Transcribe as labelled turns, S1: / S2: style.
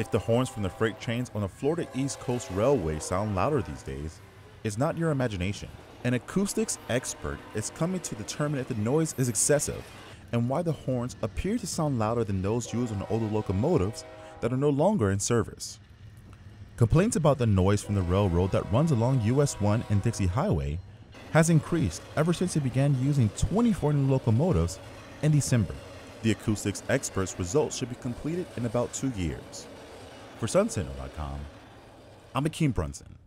S1: If the horns from the freight trains on the Florida East Coast Railway sound louder these days, it's not your imagination. An acoustics expert is coming to determine if the noise is excessive and why the horns appear to sound louder than those used on older locomotives that are no longer in service. Complaints about the noise from the railroad that runs along US 1 and Dixie Highway has increased ever since they began using 24 new locomotives in December. The acoustics expert's results should be completed in about 2 years. For Sentinel.com, I'm Akeem Brunson.